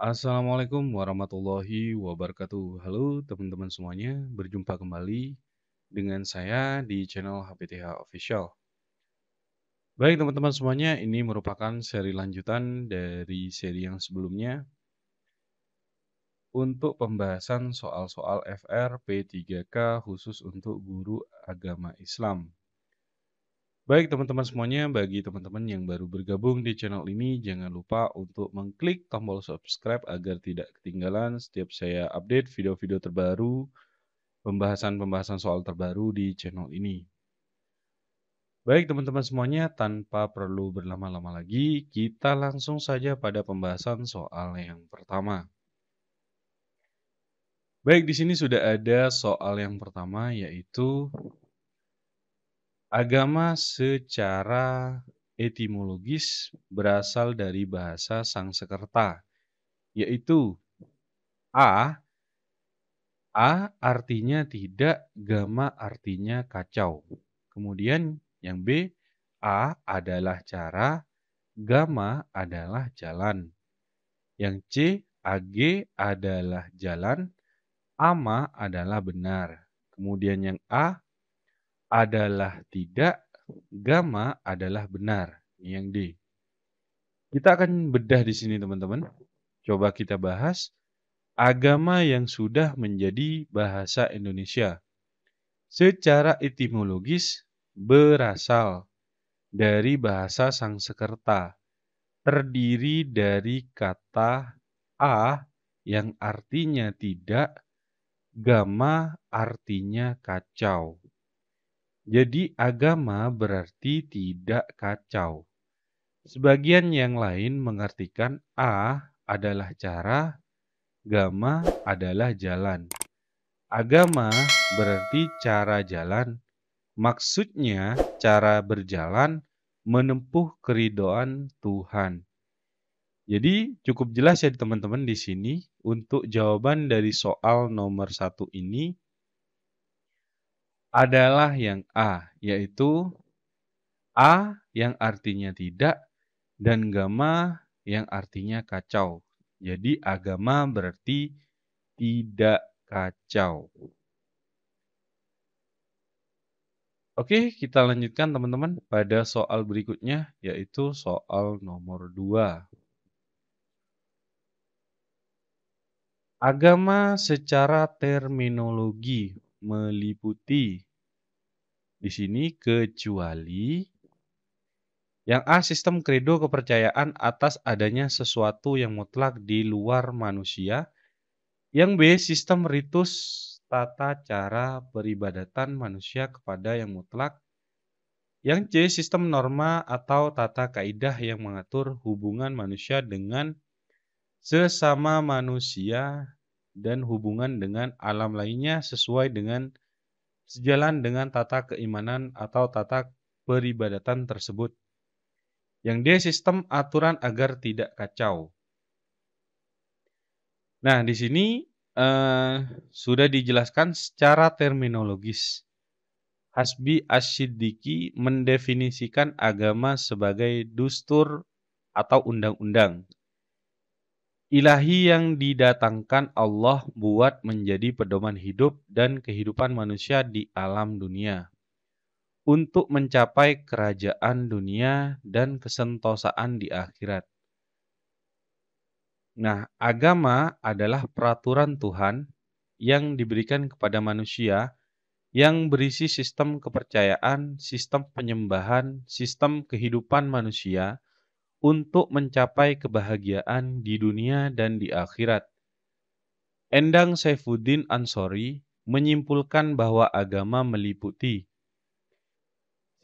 Assalamualaikum warahmatullahi wabarakatuh. Halo teman-teman semuanya, berjumpa kembali dengan saya di channel HPTH Official. Baik teman-teman semuanya, ini merupakan seri lanjutan dari seri yang sebelumnya untuk pembahasan soal-soal FR P3K khusus untuk guru agama Islam. Baik teman-teman semuanya, bagi teman-teman yang baru bergabung di channel ini, jangan lupa untuk mengklik tombol subscribe agar tidak ketinggalan setiap saya update video-video terbaru, pembahasan-pembahasan soal terbaru di channel ini. Baik teman-teman semuanya, tanpa perlu berlama-lama lagi, kita langsung saja pada pembahasan soal yang pertama. Baik, di sini sudah ada soal yang pertama, yaitu agama secara etimologis berasal dari bahasa Sangsekerta, yaitu A. A artinya tidak, gama artinya kacau. Kemudian yang B, A adalah cara, gama adalah jalan. Yang C, AG adalah jalan, ama adalah benar. Kemudian yang A adalah tidak, gama adalah benar. Ini yang D. Kita akan bedah di sini teman-teman. Coba kita bahas agama yang sudah menjadi bahasa Indonesia. Secara etimologis berasal dari bahasa Sangsekerta, terdiri dari kata A yang artinya tidak, gama artinya kacau. Jadi agama berarti tidak kacau. Sebagian yang lain mengartikan A adalah cara, gama adalah jalan. Agama berarti cara jalan, maksudnya cara berjalan menempuh keridhaan Tuhan. Jadi cukup jelas ya teman-teman di sini untuk jawaban dari soal nomor 1 ini adalah yang A, yaitu A yang artinya tidak dan gama yang artinya kacau. Jadi agama berarti tidak kacau. Oke, kita lanjutkan teman-teman pada soal berikutnya, yaitu soal nomor 2. Agama secara terminologi meliputi di sini kecuali yang A, sistem kredo kepercayaan atas adanya sesuatu yang mutlak di luar manusia. Yang B, sistem ritus tata cara peribadatan manusia kepada yang mutlak. Yang C, sistem norma atau tata kaidah yang mengatur hubungan manusia dengan sesama manusia dan hubungan dengan alam lainnya sejalan dengan tata keimanan atau tata peribadatan tersebut. Yang D, sistem aturan agar tidak kacau. Nah, di sini sudah dijelaskan secara terminologis. Hasbi Asy-Siddiqi mendefinisikan agama sebagai dustur atau undang-undang ilahi yang didatangkan Allah buat menjadi pedoman hidup dan kehidupan manusia di alam dunia untuk mencapai kerajaan dunia dan kesentosaan di akhirat. Nah, agama adalah peraturan Tuhan yang diberikan kepada manusia yang berisi sistem kepercayaan, sistem penyembahan, sistem kehidupan manusia untuk mencapai kebahagiaan di dunia dan di akhirat. Endang Saifuddin Ansori menyimpulkan bahwa agama meliputi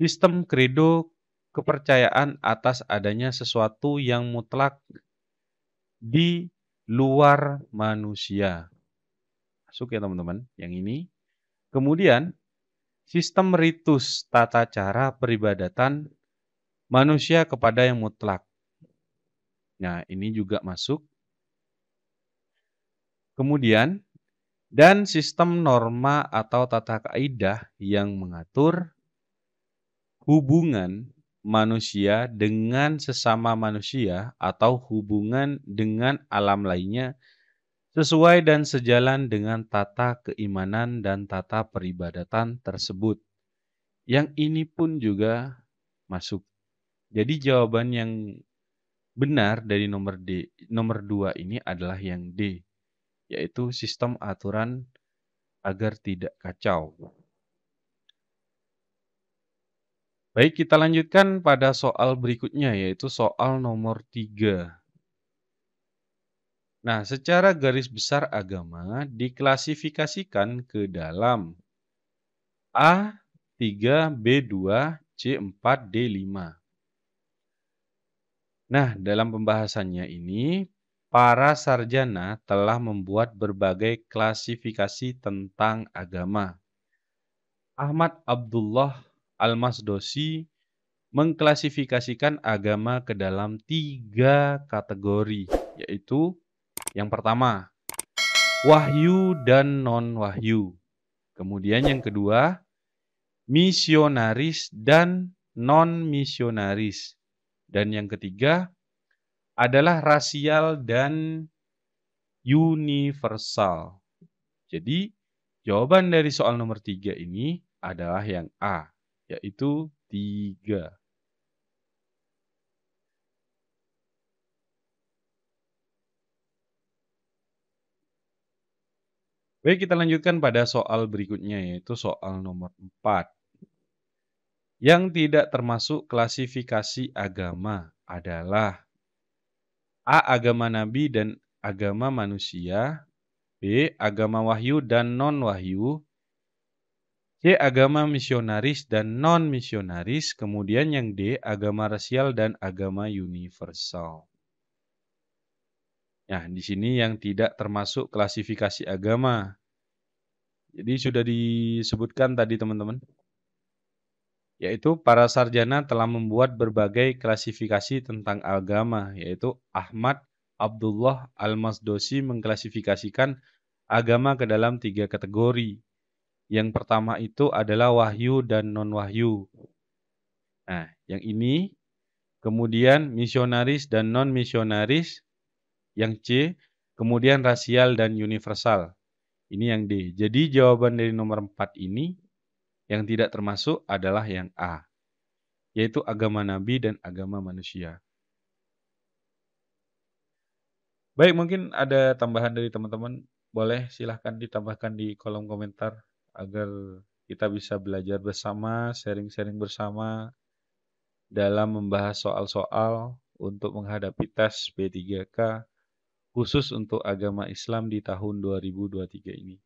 sistem kredo kepercayaan atas adanya sesuatu yang mutlak di luar manusia. Masuk ya teman-teman, yang ini. Kemudian, sistem ritus tata cara peribadatan manusia kepada yang mutlak. Nah, ini juga masuk. Kemudian, dan sistem norma atau tata kaidah yang mengatur hubungan manusia dengan sesama manusia atau hubungan dengan alam lainnya sesuai dan sejalan dengan tata keimanan dan tata peribadatan tersebut. Yang ini pun juga masuk. Jadi jawaban yang benar dari nomor 2 ini adalah yang D, yaitu sistem aturan agar tidak kacau. Baik, kita lanjutkan pada soal berikutnya, yaitu soal nomor 3. Nah, secara garis besar agama diklasifikasikan ke dalam A3, B2, C4, D5. Nah, dalam pembahasannya ini, para sarjana telah membuat berbagai klasifikasi tentang agama. Ahmad Abdullah Al-Masdosi mengklasifikasikan agama ke dalam 3 kategori, yaitu yang pertama, wahyu dan non-wahyu. Kemudian yang kedua, misionaris dan non-misionaris. Dan yang ketiga adalah rasial dan universal. Jadi, jawaban dari soal nomor 3 ini adalah yang A, yaitu 3. Baik, kita lanjutkan pada soal berikutnya, yaitu soal nomor 4. Yang tidak termasuk klasifikasi agama adalah A. Agama Nabi dan agama manusia, B. Agama wahyu dan non-wahyu, C. Agama misionaris dan non-misionaris, kemudian yang D. Agama rasial dan agama universal. Nah, di sini yang tidak termasuk klasifikasi agama. Jadi sudah disebutkan tadi teman-teman, yaitu para sarjana telah membuat berbagai klasifikasi tentang agama, yaitu Ahmad Abdullah Al-Masdosi mengklasifikasikan agama ke dalam 3 kategori. Yang pertama itu adalah wahyu dan non-wahyu. Nah, yang ini, kemudian misionaris dan non-misionaris, yang C, kemudian rasial dan universal. Ini yang D. Jadi jawaban dari nomor 4 ini yang tidak termasuk adalah yang A, yaitu agama Nabi dan agama manusia. Baik, mungkin ada tambahan dari teman-teman. Boleh silahkan ditambahkan di kolom komentar agar kita bisa belajar bersama, sharing-sharing bersama dalam membahas soal-soal untuk menghadapi tes B3K khusus untuk agama Islam di tahun 2023 ini.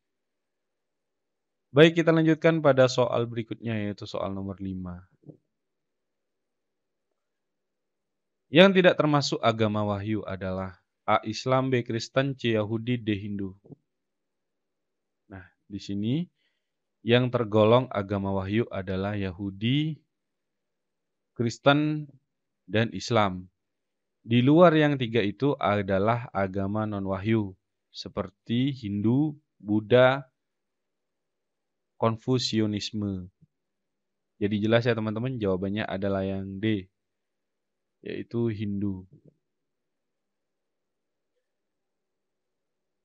Baik, kita lanjutkan pada soal berikutnya, yaitu soal nomor 5. Yang tidak termasuk agama wahyu adalah A. Islam, B. Kristen, C. Yahudi, D. Hindu. Nah, di sini yang tergolong agama wahyu adalah Yahudi, Kristen, dan Islam. Di luar yang 3 itu adalah agama non-wahyu, seperti Hindu, Buddha, Konfusianisme. Jadi jelas ya teman-teman, jawabannya adalah yang D, yaitu Hindu.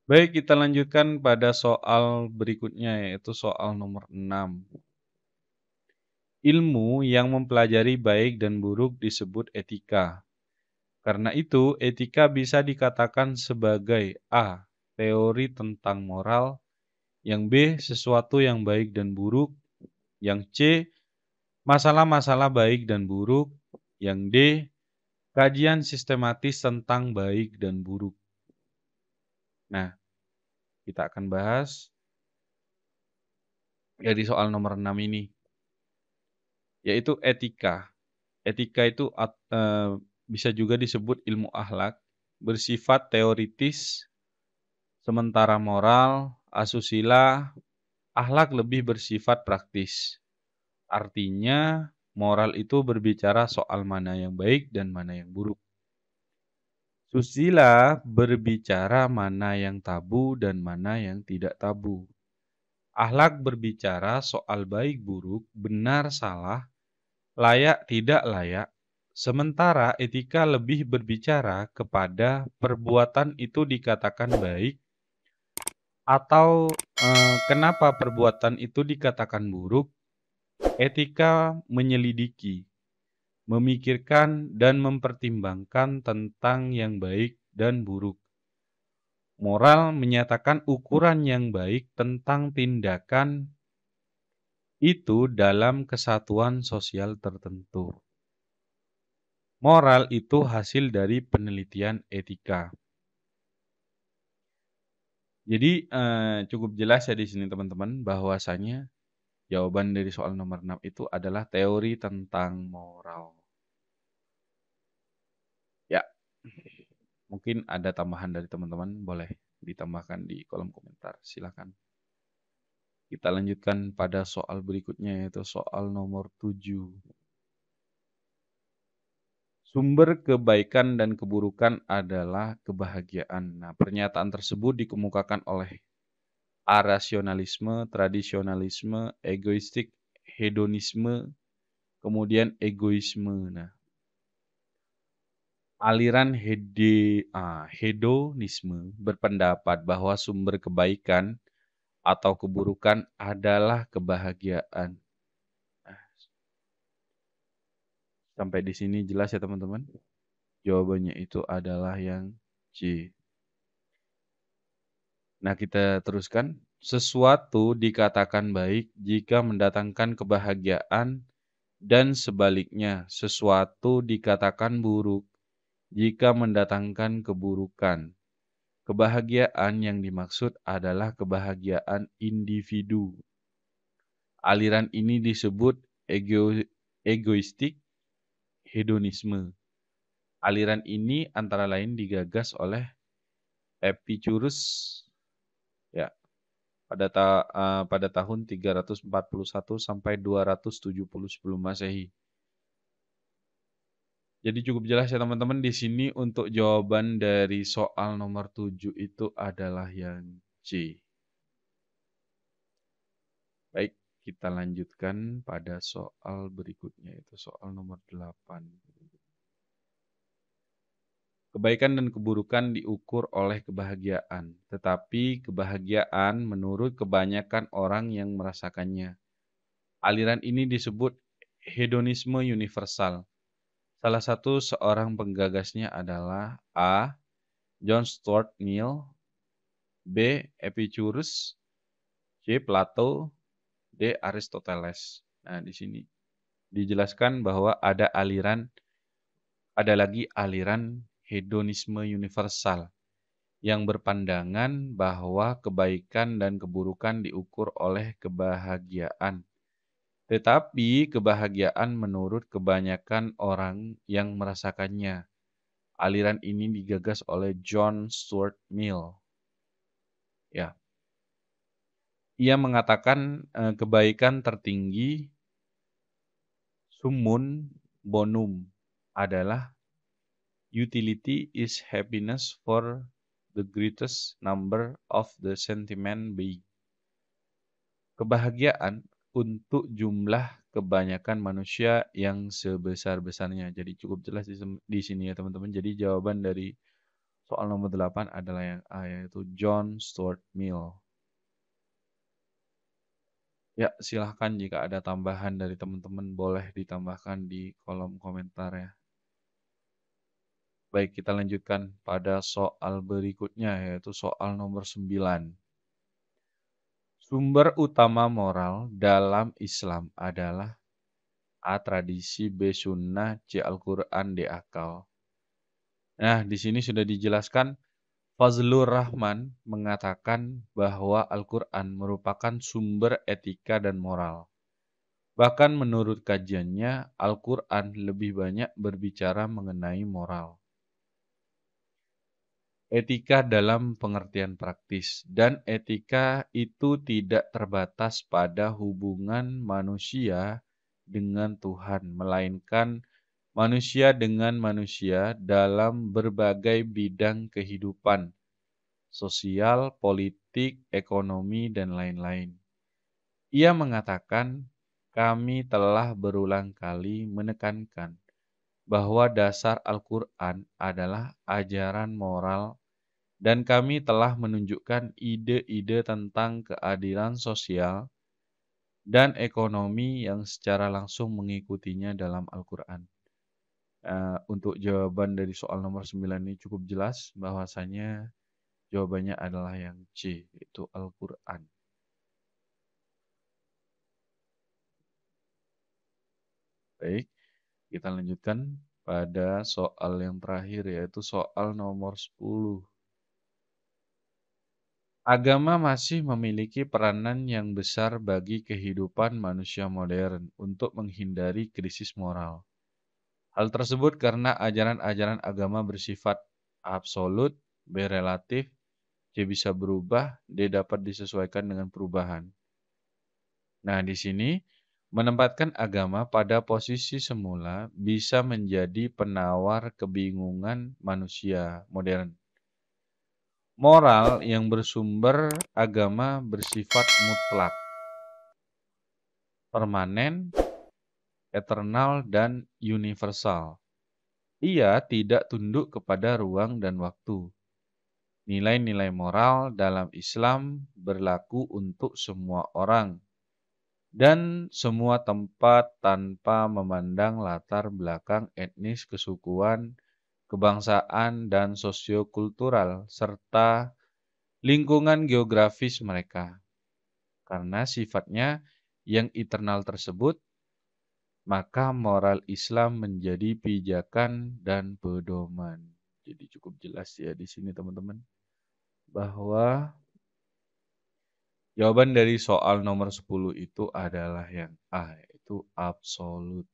Baik, kita lanjutkan pada soal berikutnya, yaitu soal nomor 6. Ilmu yang mempelajari baik dan buruk disebut etika. Karena itu, etika bisa dikatakan sebagai A. Teori tentang moral, yang B. Sesuatu yang baik dan buruk, yang C. Masalah-masalah baik dan buruk, yang D. Kajian sistematis tentang baik dan buruk. Nah, kita akan bahas dari soal nomor 6 ini, yaitu etika. Etika itu bisa juga disebut ilmu akhlak, bersifat teoritis, sementara moral, asusila, akhlak lebih bersifat praktis. Artinya, moral itu berbicara soal mana yang baik dan mana yang buruk. Susila berbicara mana yang tabu dan mana yang tidak tabu. Akhlak berbicara soal baik buruk, benar salah, layak tidak layak, sementara etika lebih berbicara kepada perbuatan itu dikatakan baik atau kenapa perbuatan itu dikatakan buruk. Etika menyelidiki, memikirkan, dan mempertimbangkan tentang yang baik dan buruk. Moral menyatakan ukuran yang baik tentang tindakan itu dalam kesatuan sosial tertentu. Moral itu hasil dari penelitian etika. Jadi cukup jelas ya di sini teman-teman bahwasanya jawaban dari soal nomor 6 itu adalah teori tentang moral. Ya, mungkin ada tambahan dari teman-teman, boleh ditambahkan di kolom komentar. Silakan. Kita lanjutkan pada soal berikutnya yaitu soal nomor 7. Sumber kebaikan dan keburukan adalah kebahagiaan. Nah, pernyataan tersebut dikemukakan oleh arasionalisme, tradisionalisme, egoistik, hedonisme, kemudian egoisme. Nah, aliran hedonisme berpendapat bahwa sumber kebaikan atau keburukan adalah kebahagiaan. Nah, sampai di sini jelas ya teman-teman? Jawabannya itu adalah yang C. Nah, kita teruskan. Sesuatu dikatakan baik jika mendatangkan kebahagiaan dan sebaliknya, sesuatu dikatakan buruk jika mendatangkan keburukan. Kebahagiaan yang dimaksud adalah kebahagiaan individu. Aliran ini disebut egoistik hedonisme. Aliran ini antara lain digagas oleh Epicurus ya pada tahun 341 sampai 270 sebelum Masehi. Jadi cukup jelas ya teman-teman di sini untuk jawaban dari soal nomor 7 itu adalah yang C. Baik, kita lanjutkan pada soal berikutnya itu soal nomor 8. Kebaikan dan keburukan diukur oleh kebahagiaan, tetapi kebahagiaan menurut kebanyakan orang yang merasakannya. Aliran ini disebut hedonisme universal. Salah satu seorang penggagasnya adalah A. John Stuart Mill, B. Epicurus, C. Plato, D. Aristoteles. Nah, di sini dijelaskan bahwa ada lagi aliran hedonisme universal yang berpandangan bahwa kebaikan dan keburukan diukur oleh kebahagiaan. Tetapi kebahagiaan menurut kebanyakan orang yang merasakannya. Aliran ini digagas oleh John Stuart Mill. Ya. Ia mengatakan kebaikan tertinggi summum bonum adalah utility is happiness for the greatest number of the sentiment being. Kebahagiaan untuk jumlah kebanyakan manusia yang sebesar-besarnya. Jadi cukup jelas di sini ya teman-teman. Jadi jawaban dari soal nomor 8 adalah yang A, yaitu John Stuart Mill. Ya, silahkan jika ada tambahan dari teman-teman boleh ditambahkan di kolom komentar ya. Baik, kita lanjutkan pada soal berikutnya yaitu soal nomor 9. Sumber utama moral dalam Islam adalah A. Tradisi, B. Sunnah, C. Al-Quran, D. Akal. Nah, di sini sudah dijelaskan Fazlur Rahman mengatakan bahwa Al-Quran merupakan sumber etika dan moral. Bahkan menurut kajiannya, Al-Quran lebih banyak berbicara mengenai moral. Etika dalam pengertian praktis, dan etika itu tidak terbatas pada hubungan manusia dengan Tuhan, melainkan manusia dengan manusia dalam berbagai bidang kehidupan, sosial, politik, ekonomi, dan lain-lain. Ia mengatakan, kami telah berulang kali menekankan bahwa dasar Al-Quran adalah ajaran moral dan kami telah menunjukkan ide-ide tentang keadilan sosial dan ekonomi yang secara langsung mengikutinya dalam Al-Quran. Untuk jawaban dari soal nomor 9 ini cukup jelas bahwasanya jawabannya adalah yang C, yaitu Al-Quran. Baik, kita lanjutkan pada soal yang terakhir, yaitu soal nomor 10. Agama masih memiliki peranan yang besar bagi kehidupan manusia modern untuk menghindari krisis moral. Hal tersebut karena ajaran-ajaran agama bersifat absolut, B relatif, C bisa berubah, D dapat disesuaikan dengan perubahan. Nah, di sini menempatkan agama pada posisi semula bisa menjadi penawar kebingungan manusia modern. Moral yang bersumber agama bersifat mutlak, permanen, eternal, dan universal. Ia tidak tunduk kepada ruang dan waktu. Nilai-nilai moral dalam Islam berlaku untuk semua orang dan semua tempat tanpa memandang latar belakang etnis, kesukuan, kebangsaan, dan sosiokultural, serta lingkungan geografis mereka. Karena sifatnya yang eternal tersebut, maka moral Islam menjadi pijakan dan pedoman. Jadi cukup jelas ya di sini teman-teman, bahwa jawaban dari soal nomor 10 itu adalah yang A, yaitu absolut.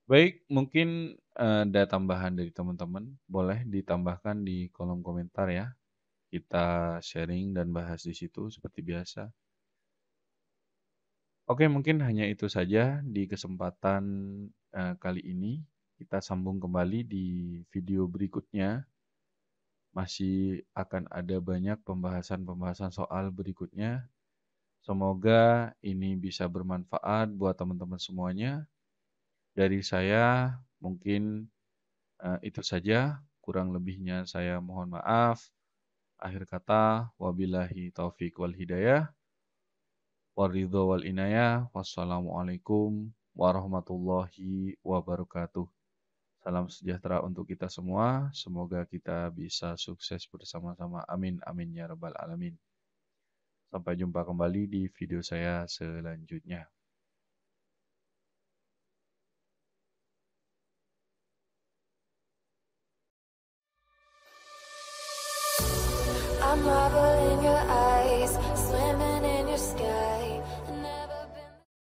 Baik, mungkin ada tambahan dari teman-teman, boleh ditambahkan di kolom komentar ya. Kita sharing dan bahas di situ seperti biasa. Oke, mungkin hanya itu saja di kesempatan kali ini. Kita sambung kembali di video berikutnya. Masih akan ada banyak pembahasan-pembahasan soal berikutnya. Semoga ini bisa bermanfaat buat teman-teman semuanya. Dari saya mungkin itu saja. Kurang lebihnya saya mohon maaf. Akhir kata, wabillahi taufik wal hidayah. Waridho wal inayah. Wassalamualaikum warahmatullahi wabarakatuh. Salam sejahtera untuk kita semua. Semoga kita bisa sukses bersama-sama. Amin, amin ya rabbal alamin. Sampai jumpa kembali di video saya selanjutnya. I'm marble in your eyes, swimming in